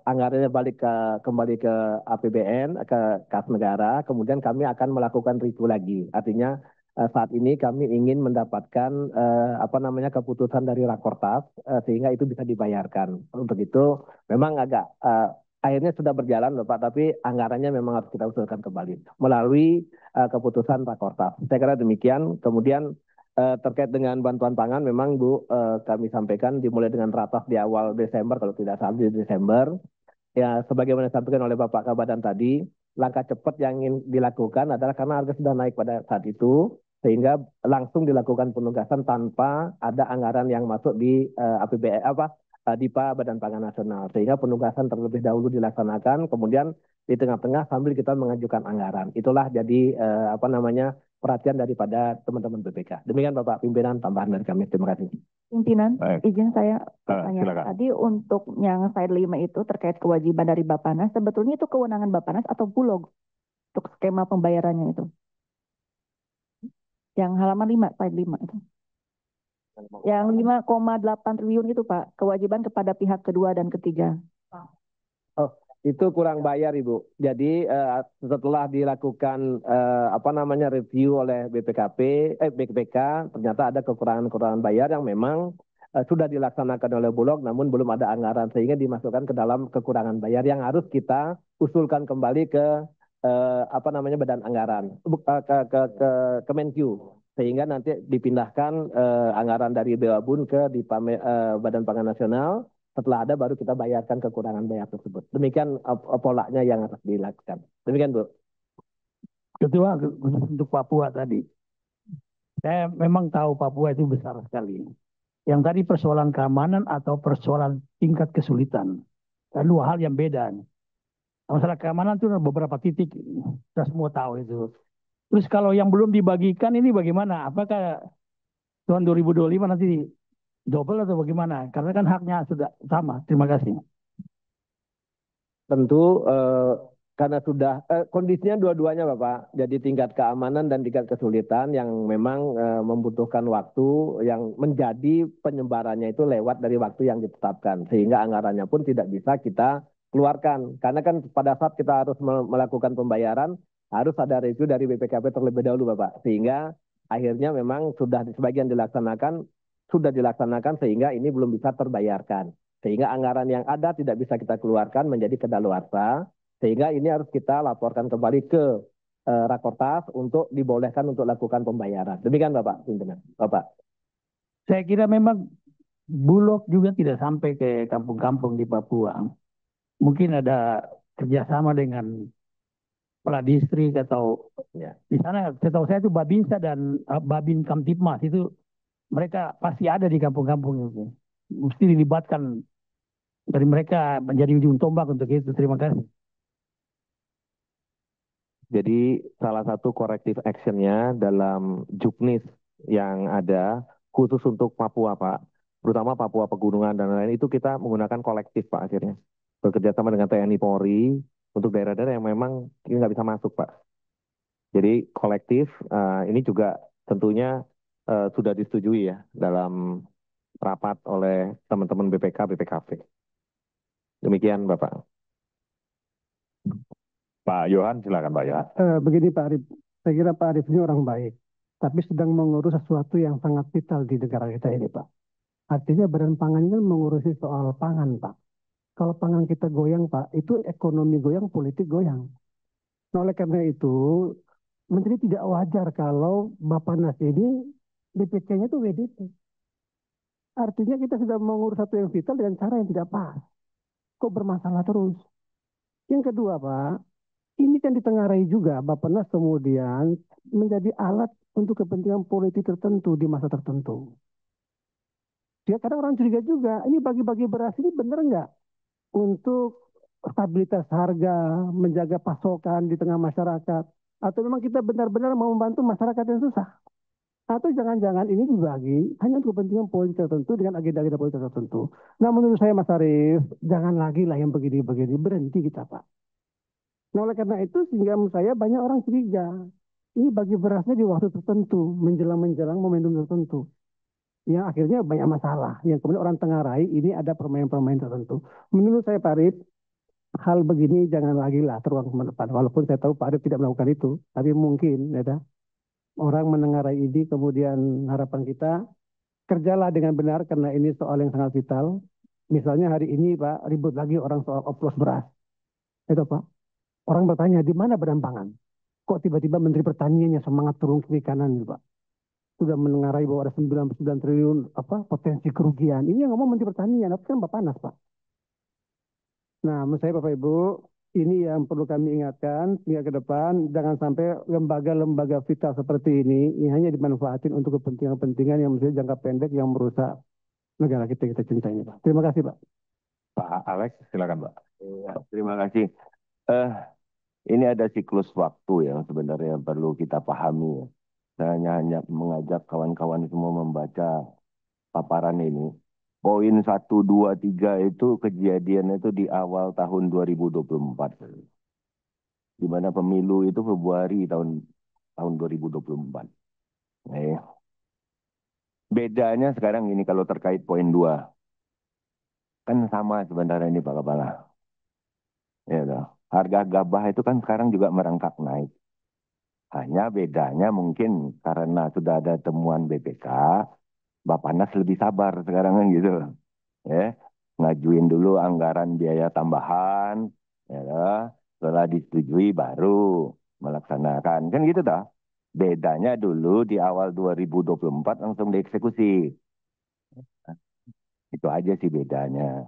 [SPEAKER 2] anggarannya kembali ke APBN, ke kas negara, kemudian kami akan melakukan review lagi. Artinya saat ini kami ingin mendapatkan keputusan dari Rakortas sehingga itu bisa dibayarkan. Untuk itu memang agak akhirnya sudah berjalan Bapak, tapi anggarannya memang harus kita usulkan kembali melalui keputusan Rakortas. Saya kira demikian. Kemudian terkait dengan bantuan pangan memang Bu kami sampaikan dimulai dengan ratas di awal Desember kalau tidak salah di Desember. Ya sebagaimana disampaikan oleh Bapak Kabadan tadi, langkah cepat yang ingin dilakukan adalah karena harga sudah naik pada saat itu, sehingga langsung dilakukan penugasan tanpa ada anggaran yang masuk di APBN DIPA Badan Pangan Nasional, sehingga penugasan terlebih dahulu dilaksanakan, kemudian di tengah-tengah sambil kita mengajukan anggaran. Itulah jadi perhatian daripada teman-teman BPK. Demikian Bapak Pimpinan, tambahan dari kami. Terima kasih.
[SPEAKER 4] Pimpinan,
[SPEAKER 1] Baik.
[SPEAKER 4] izin saya bertanya.
[SPEAKER 1] Silakan.
[SPEAKER 4] Tadi untuk yang slide 5 itu terkait kewajiban dari Bappenas, sebetulnya itu kewenangan Bappenas atau Bulog untuk skema pembayarannya itu? Yang halaman 5, slide 5 itu. Yang 5,8 triliun itu Pak, kewajiban kepada pihak kedua dan ketiga.
[SPEAKER 2] Oh, itu kurang bayar Ibu. Jadi setelah dilakukan review oleh BPK, ternyata ada kekurangan bayar yang memang sudah dilaksanakan oleh Bulog, namun belum ada anggaran sehingga dimasukkan ke dalam kekurangan bayar yang harus kita usulkan kembali ke badan anggaran ke Kemenkyu, sehingga nanti dipindahkan anggaran dari BEWABUN ke Badan Pangan Nasional. Setelah ada baru kita bayarkan kekurangan bayar tersebut. Demikian polanya yang harus dilakukan. Demikian, Bu.
[SPEAKER 6] Ketua, untuk Papua tadi, saya memang tahu Papua itu besar sekali. Yang tadi persoalan keamanan atau persoalan tingkat kesulitan. Dan dua hal yang beda. Masalah keamanan itu beberapa titik, kita semua tahu itu. Terus kalau yang belum dibagikan ini bagaimana? Apakah tahun 2025 nanti double atau bagaimana? Karena kan haknya sudah sama. Terima kasih.
[SPEAKER 2] Tentu karena sudah kondisinya dua-duanya Bapak, jadi tingkat keamanan dan tingkat kesulitan yang memang membutuhkan waktu yang menjadi penyebarannya itu lewat dari waktu yang ditetapkan, sehingga anggarannya pun tidak bisa kita keluarkan. Karena kan pada saat kita harus melakukan pembayaran, harus ada review dari BPKP terlebih dahulu Bapak, sehingga akhirnya memang sudah sebagian dilaksanakan sehingga ini belum bisa terbayarkan. Sehingga anggaran yang ada tidak bisa kita keluarkan menjadi kedaluarsa, sehingga ini harus kita laporkan kembali ke Rakortas untuk dibolehkan untuk lakukan pembayaran. Demikian Bapak pimpinan. Bapak.
[SPEAKER 6] Saya kira memang Bulog juga tidak sampai ke kampung-kampung di Papua. Mungkin ada kerjasama dengan kepala distrik atau ya, di sana setahu saya itu Babinsa dan Babin Kamtipmas itu mereka pasti ada di kampung-kampung itu. Mesti dilibatkan dari mereka menjadi ujung tombak untuk itu. Terima kasih.
[SPEAKER 2] Jadi salah satu corrective actionnya dalam Juknis yang ada khusus untuk Papua Pak, terutama Papua Pegunungan dan lain-lain itu kita menggunakan kolektif Pak akhirnya. Bekerja sama dengan TNI Polri untuk daerah-daerah yang memang ini nggak bisa masuk Pak. Jadi kolektif ini juga tentunya sudah disetujui ya dalam rapat oleh teman-teman BPK, BPKP. Demikian Bapak.
[SPEAKER 1] Pak Yohan, silakan Pak Yohan.
[SPEAKER 9] Begini Pak Arif, saya kira Pak Arif ini orang baik, tapi sedang mengurus sesuatu yang sangat vital di negara kita ini Pak. Artinya Badan Pangan ini kan mengurusi soal pangan Pak. Kalau pangan kita goyang Pak, itu ekonomi goyang, politik goyang. Nah oleh karena itu, Menteri tidak wajar kalau Bappenas ini DPC-nya itu WDP. Artinya kita sudah mengurus satu yang vital dengan cara yang tidak pas. Kok bermasalah terus? Yang kedua Pak, ini kan ditengarai juga Bappenas kemudian menjadi alat untuk kepentingan politik tertentu di masa tertentu. Ya kadang orang curiga juga, ini bagi-bagi beras ini benar nggak untuk stabilitas harga, menjaga pasokan di tengah masyarakat, atau memang kita benar-benar mau membantu masyarakat yang susah? Atau jangan-jangan ini dibagi hanya untuk kepentingan politik tertentu dengan agenda-agenda politik tertentu. Nah menurut saya Mas Arief, jangan lagi lah yang begini-begini, berhenti kita Pak. Nah oleh karena itu sehingga menurut saya banyak orang curiga. Ini bagi berasnya di waktu tertentu, menjelang-menjelang momentum tertentu. Yang akhirnya banyak masalah. Yang kemudian orang tengarai ini ada permainan-permainan tertentu. Menurut saya Pak Arief, hal begini jangan lagi lah terulang ke depan. Walaupun saya tahu Pak Arief tidak melakukan itu. Tapi mungkin ya, orang menengarai ini kemudian harapan kita kerjalah dengan benar karena ini soal yang sangat vital. Misalnya hari ini Pak ribut lagi orang soal oplos beras. Itu Pak. Orang bertanya, di mana Badan Pangan? Kok tiba-tiba Menteri Pertanian yang semangat turun kiri kanan, Pak? Sudah menengarai bahwa ada 99 triliun potensi kerugian. Ini yang ngomong Menteri Pertanian, tapi kan Bappenas, Pak. Nah, menurut saya Bapak Ibu, ini yang perlu kami ingatkan hingga ke depan, jangan sampai lembaga-lembaga vital seperti ini hanya dimanfaatin untuk kepentingan-kepentingan yang mestinya jangka pendek yang merusak negara kita cinta ini, Pak. Terima kasih, Pak.
[SPEAKER 1] Pak Alex, silakan Pak.
[SPEAKER 8] Ya, terima kasih. Ini ada siklus waktu yang sebenarnya perlu kita pahami. Saya hanya mengajak kawan-kawan semua membaca paparan ini. Poin 1, 2, 3 itu kejadiannya itu di awal tahun 2024. Di mana pemilu itu Februari tahun 2024. Nah, bedanya sekarang ini kalau terkait poin 2. Kan sama sebenarnya ini Pak Kepala. Ya, harga gabah itu kan sekarang juga merangkak naik. Hanya bedanya mungkin karena sudah ada temuan BPK, Bappenas lebih sabar sekarang kan gitu. Ya, ngajuin dulu anggaran biaya tambahan, ya, Setelah disetujui baru melaksanakan. Kan gitu dah. Bedanya dulu di awal 2024 langsung dieksekusi. Itu aja sih bedanya.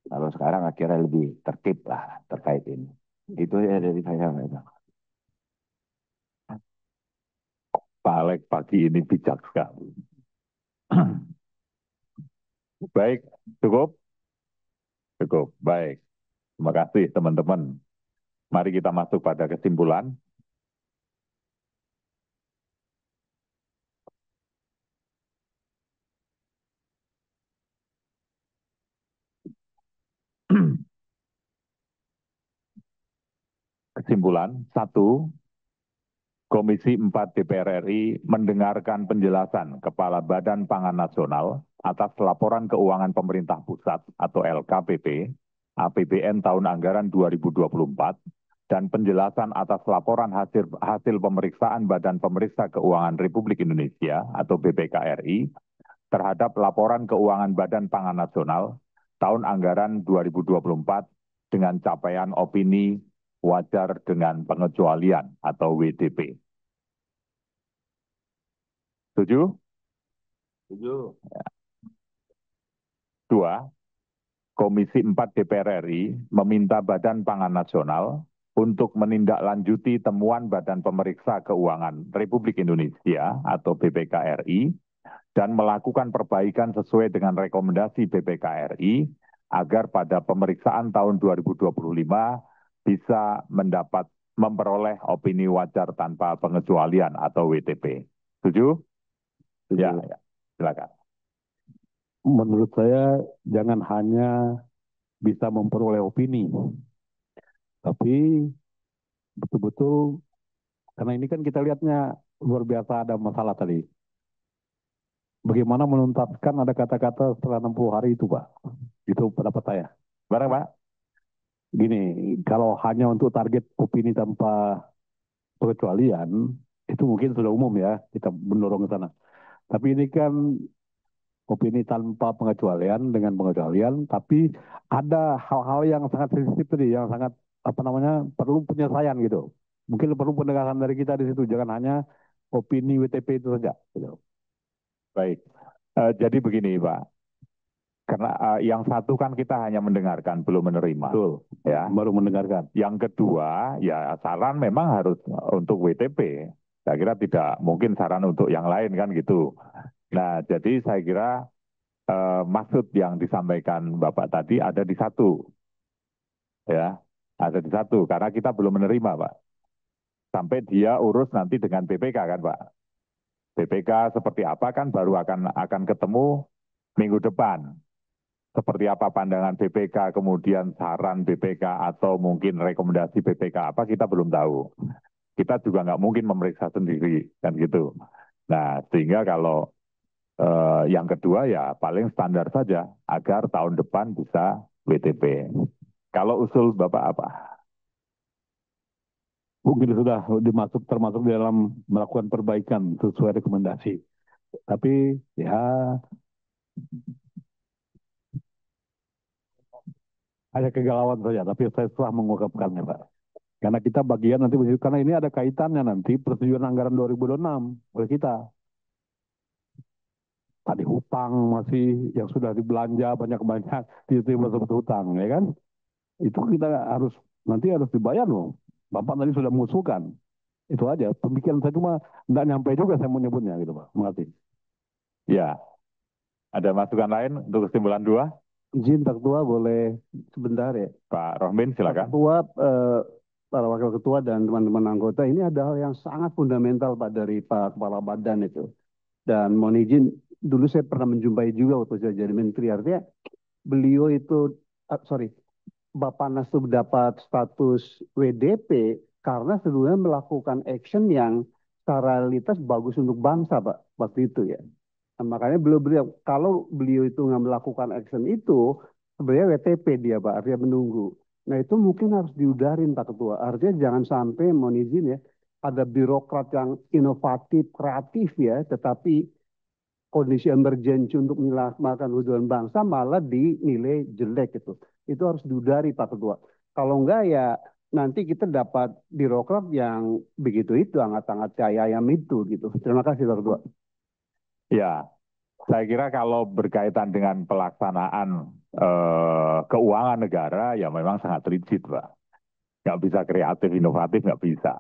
[SPEAKER 8] Kalau sekarang akhirnya lebih tertib lah terkait ini. Itu ya dari saya.
[SPEAKER 1] Pak Alex pagi ini bijak sekali. Baik, cukup? Cukup, baik. Terima kasih teman-teman. Mari kita masuk pada kesimpulan. Kesimpulan, 1. Komisi 4 DPR RI mendengarkan penjelasan Kepala Badan Pangan Nasional atas laporan keuangan pemerintah pusat atau LKPP, APBN tahun anggaran 2024, dan penjelasan atas laporan hasil pemeriksaan Badan Pemeriksa Keuangan Republik Indonesia atau BPK RI terhadap laporan keuangan Badan Pangan Nasional tahun anggaran 2024 dengan capaian opini wajar dengan pengecualian atau WDP. Setuju?
[SPEAKER 8] Setuju.
[SPEAKER 1] 2. Komisi 4 DPR RI meminta Badan Pangan Nasional untuk menindaklanjuti temuan Badan Pemeriksa Keuangan Republik Indonesia atau BPK RI dan melakukan perbaikan sesuai dengan rekomendasi BPK RI agar pada pemeriksaan tahun 2025 bisa memperoleh opini wajar tanpa pengecualian atau WTP. Setuju? Ya, silakan.
[SPEAKER 5] Menurut saya jangan hanya bisa memperoleh opini, tapi betul-betul, karena ini kan kita lihatnya luar biasa ada masalah tadi. Bagaimana menuntaskan ada kata-kata setelah 60 hari itu, Pak? Itu pendapat saya.
[SPEAKER 1] Barang, Pak?
[SPEAKER 5] Gini, kalau hanya untuk target opini tanpa pengecualian, itu mungkin sudah umum ya, kita mendorong ke sana. Tapi ini kan opini tanpa pengecualian dengan pengecualian, tapi ada hal-hal yang sangat sensitif tadi, yang sangat perlu penyelesaian gitu. Mungkin perlu pendekatan dari kita di situ, jangan hanya opini WTP itu saja. Gitu.
[SPEAKER 1] Baik, jadi begini Pak, karena yang satu kan kita hanya mendengarkan, belum menerima.
[SPEAKER 5] Betul,
[SPEAKER 1] ya.
[SPEAKER 5] Baru mendengarkan.
[SPEAKER 1] Yang kedua, ya saran memang harus untuk WTP. Saya kira tidak mungkin saran untuk yang lain kan gitu. Nah, jadi saya kira maksud yang disampaikan Bapak tadi ada di satu. Ya, ada di satu, karena kita belum menerima Pak. Sampai dia urus nanti dengan BPK kan Pak. BPK seperti apa kan baru akan ketemu minggu depan. Seperti apa pandangan BPK, kemudian saran BPK atau mungkin rekomendasi BPK apa kita belum tahu. Kita juga nggak mungkin memeriksa sendiri kan gitu. Nah sehingga kalau yang kedua ya paling standar saja agar tahun depan bisa WTP. Kalau usul Bapak apa?
[SPEAKER 5] Mungkin sudah termasuk di dalam melakukan perbaikan sesuai rekomendasi. Tapi ya ada kegalauan saja, tapi saya telah mengungkapkannya Pak. Karena kita bagian nanti, karena ini ada kaitannya nanti persetujuan anggaran 2026 oleh kita. Tadi hutang masih yang sudah dibelanja banyak-banyak, diterima seperti hutang, ya kan? Itu kita nanti harus dibayar loh. Bapak tadi sudah mengusulkan. Itu aja. Pemikiran saya cuma nggak nyampe juga saya mau nyebutnya gitu Pak. Terima kasih.
[SPEAKER 1] Ya. Ada masukan lain untuk kesimpulan 2?
[SPEAKER 9] Izin Pak Ketua boleh sebentar ya.
[SPEAKER 1] Pak Rohmin silakan.
[SPEAKER 9] Pak Ketua, para wakil ketua dan teman-teman anggota, ini ada hal yang sangat fundamental Pak dari Pak Kepala Badan itu. Dan mohon izin, dulu saya pernah menjumpai juga waktu saya jadi menteri. Artinya beliau itu, Bapak Nas itu dapat status WDP karena sebelumnya melakukan action yang secara realitas bagus untuk bangsa Pak, waktu itu ya. Nah, makanya beliau kalau beliau itu nggak melakukan action itu, sebenarnya WTP dia Pak, artinya menunggu. Nah itu mungkin harus diudarin Pak Ketua. Artinya jangan sampai, mohon izin ya, ada birokrat yang inovatif, kreatif ya, tetapi kondisi emergensi untuk melaksanakan kehidupan bangsa malah dinilai jelek gitu. Itu harus diudari Pak Ketua. Kalau enggak ya
[SPEAKER 10] nanti kita dapat birokrat yang begitu itu, hangat-hangat kayak ayam itu gitu. Terima kasih Pak Ketua.
[SPEAKER 1] Ya, saya kira kalau berkaitan dengan pelaksanaan keuangan negara, ya memang sangat rigid, Pak. Nggak bisa kreatif, inovatif, nggak bisa.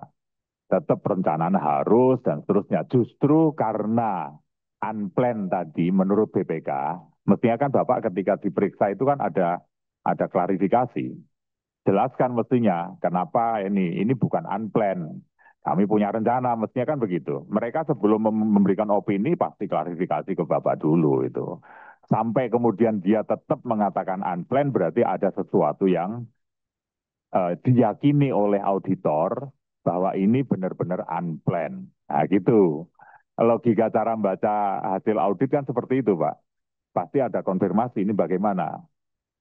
[SPEAKER 1] Tetap perencanaan harus dan seterusnya. Justru karena unplanned tadi, menurut BPK, mestinya kan Bapak ketika diperiksa itu kan ada klarifikasi. Jelaskan mestinya kenapa ini bukan unplanned. Kami punya rencana, mestinya kan begitu. Mereka sebelum memberikan opini pasti klarifikasi ke Bapak dulu itu. Sampai kemudian dia tetap mengatakan unplanned berarti ada sesuatu yang diyakini oleh auditor bahwa ini benar-benar unplanned. Nah gitu. Logika cara membaca hasil audit kan seperti itu, Pak. Pasti ada konfirmasi ini bagaimana.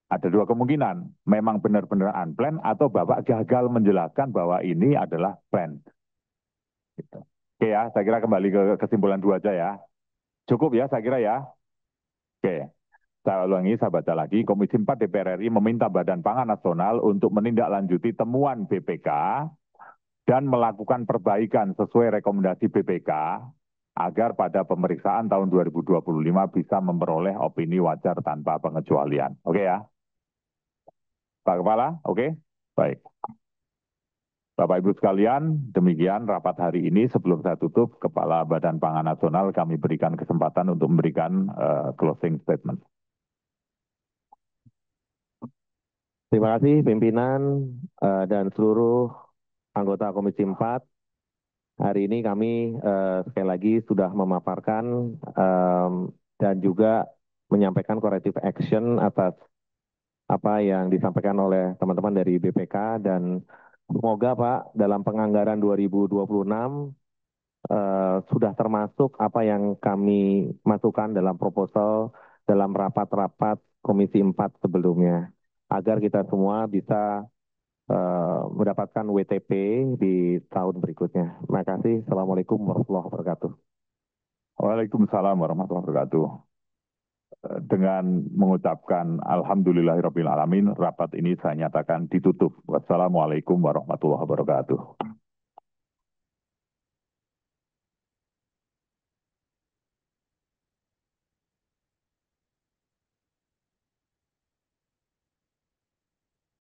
[SPEAKER 1] Ada dua kemungkinan, memang benar-benar unplanned atau Bapak gagal menjelaskan bahwa ini adalah plan. Gitu. Oke ya, saya kira kembali ke kesimpulan dua aja ya. Cukup ya, saya kira ya. Oke, saya ulangi, saya baca lagi. Komisi 4 DPR RI meminta Badan Pangan Nasional untuk menindaklanjuti temuan BPK dan melakukan perbaikan sesuai rekomendasi BPK agar pada pemeriksaan tahun 2025 bisa memperoleh opini wajar tanpa pengecualian. Oke ya? Pak Kepala, oke? Baik. Bapak Ibu sekalian, demikian rapat hari ini. Sebelum saya tutup, Kepala Badan Pangan Nasional kami berikan kesempatan untuk memberikan closing statement.
[SPEAKER 2] Terima kasih pimpinan dan seluruh anggota Komisi 4. Hari ini kami sekali lagi sudah memaparkan dan juga menyampaikan corrective action atas apa yang disampaikan oleh teman-teman dari BPK, dan semoga Pak dalam penganggaran 2026 sudah termasuk apa yang kami masukkan dalam proposal dalam rapat-rapat Komisi 4 sebelumnya, agar kita semua bisa mendapatkan WTP di tahun berikutnya. Terima kasih. Assalamualaikum warahmatullahi wabarakatuh.
[SPEAKER 1] Waalaikumsalam warahmatullahi wabarakatuh. Dengan mengucapkan alhamdulillahirabbil alamin, rapat ini saya nyatakan ditutup. Wassalamualaikum warahmatullahi wabarakatuh.